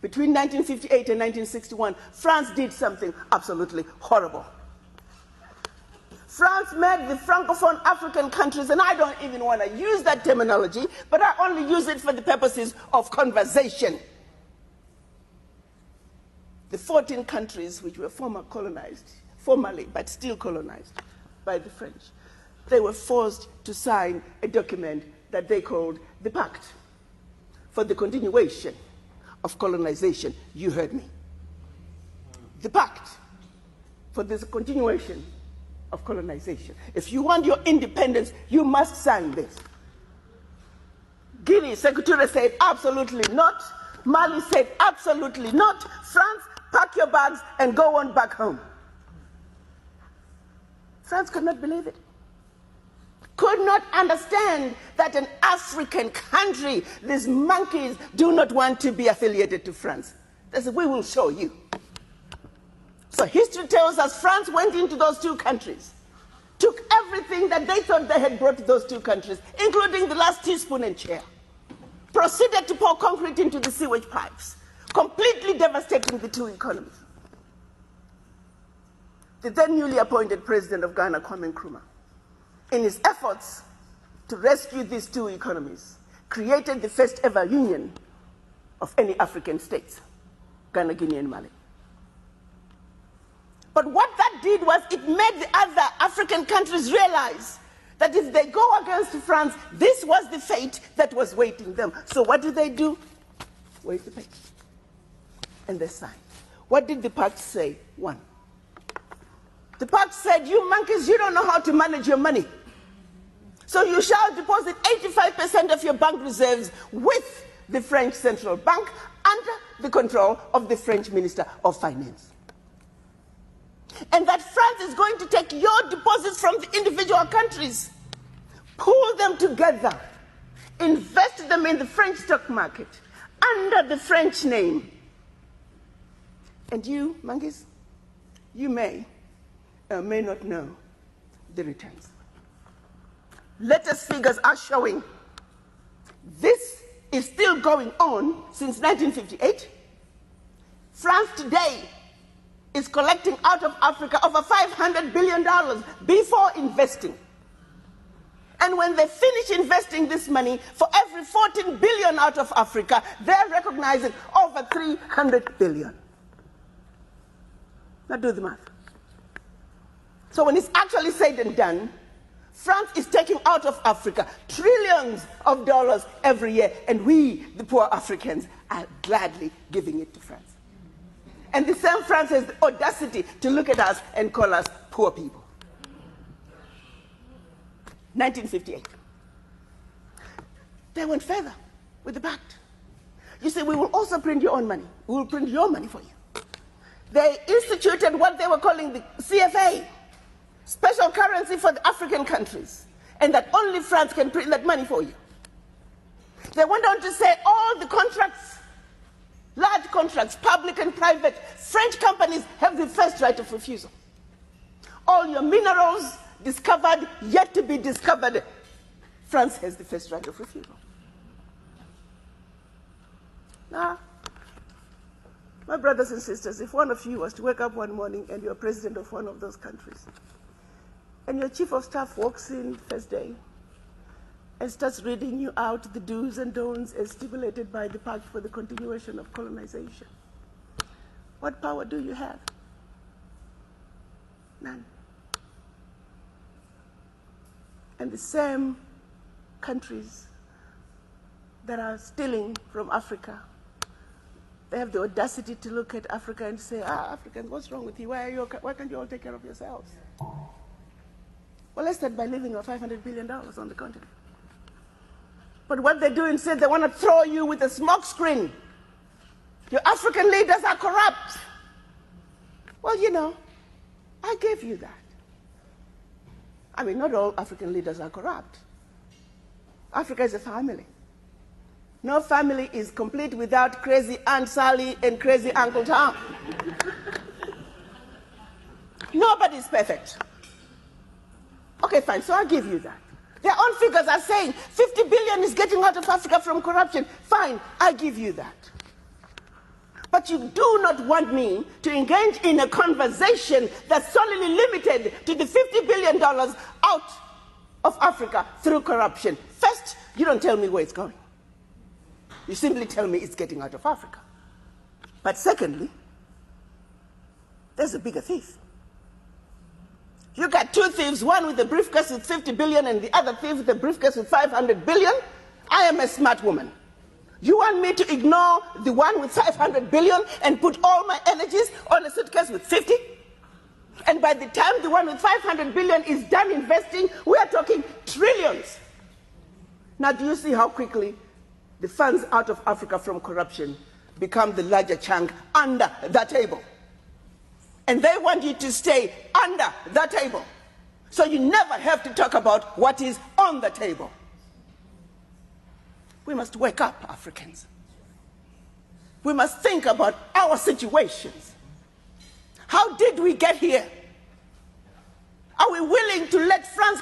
between 1958 and 1961, France did something absolutely horrible. France made the Francophone African countries, and I don't even want to use that terminology, but I only use it for the purposes of conversation. The 14 countries which were formally, but still colonized by the French, they were forced to sign a document that they called the Pact for the continuation of colonization. You heard me. The Pact for the continuation of colonization. If you want your independence, you must sign this. Guinea, Secretary said absolutely not. Mali said absolutely not. France, pack your bags and go on back home. France could not believe it. Could not understand that an African country, these monkeys, do not want to be affiliated to France. They said, we will show you. So history tells us France went into those two countries, took everything that they thought they had brought to those two countries, including the last teaspoon and chair, proceeded to pour concrete into the sewage pipes, completely devastating the two economies. The then newly appointed president of Ghana, Kwame Nkrumah, in his efforts to rescue these two economies, created the first ever union of any African states, Ghana, Guinea, and Mali. But what that did was it made the other African countries realize that if they go against France, this was the fate that was waiting them. So what did they do? Wait the pace. And they signed. What did the pact say? One. The pact said, you monkeys, you don't know how to manage your money. So you shall deposit 85% of your bank reserves with the French Central Bank under the control of the French Minister of Finance. And that France is going to take your deposits from the individual countries, pool them together, invest them in the French stock market under the French name. And you, monkeys, you may or may not know the returns. Latest figures are showing this is still going on since 1958. France today is collecting out of Africa over $500 billion before investing. And when they finish investing this money, for every 14 billion out of Africa, they're recognizing over 300 billion. Now do the math. So when it's actually said and done, France is taking out of Africa trillions of dollars every year, and we, the poor Africans, are gladly giving it to France. And the same France has the audacity to look at us and call us poor people. 1958. They went further with the pact. You say, we will also print your own money. We will print your money for you. They instituted what they were calling the CFA, special currency for the African countries, and that only France can print that money for you. They went on to say all the contracts, large contracts, public and private, French companies have the first right of refusal. All your minerals discovered, yet to be discovered, France has the first right of refusal. Now, my brothers and sisters, if one of you was to wake up one morning and you're president of one of those countries, and your chief of staff walks in first day and starts reading you out the do's and don'ts as stipulated by the Pact for the Continuation of Colonization, what power do you have? None. And the same countries that are stealing from Africa, they have the audacity to look at Africa and say, Africans, what's wrong with you? Why can't you all take care of yourselves? Well, let's start by leaving our $500 billion on the continent. But what they do instead, they want to throw you with a smokescreen. Your African leaders are corrupt. Well, you know, I gave you that. I mean, not all African leaders are corrupt. Africa is a family. No family is complete without crazy Aunt Sally and crazy Uncle Tom. Nobody's perfect. Okay, fine, so I'll give you that. Their own figures are saying 50 billion is getting out of Africa from corruption. Fine, I'll give you that. But you do not want me to engage in a conversation that's solely limited to the $50 billion out of Africa through corruption. First, you don't tell me where it's going. You simply tell me it's getting out of Africa. But secondly, there's a bigger thief. You got two thieves, one with a briefcase with 50 billion and the other thief with a briefcase with 500 billion. I am a smart woman. You want me to ignore the one with 500 billion and put all my energies on a suitcase with 50? And by the time the one with 500 billion is done investing, we are talking trillions. Now, do you see how quickly the funds out of Africa from corruption become the larger chunk under the table? And they want you to stay under the table. So you never have to talk about what is on the table. We must wake up, Africans. We must think about our situations. How did we get here? Are we willing to let France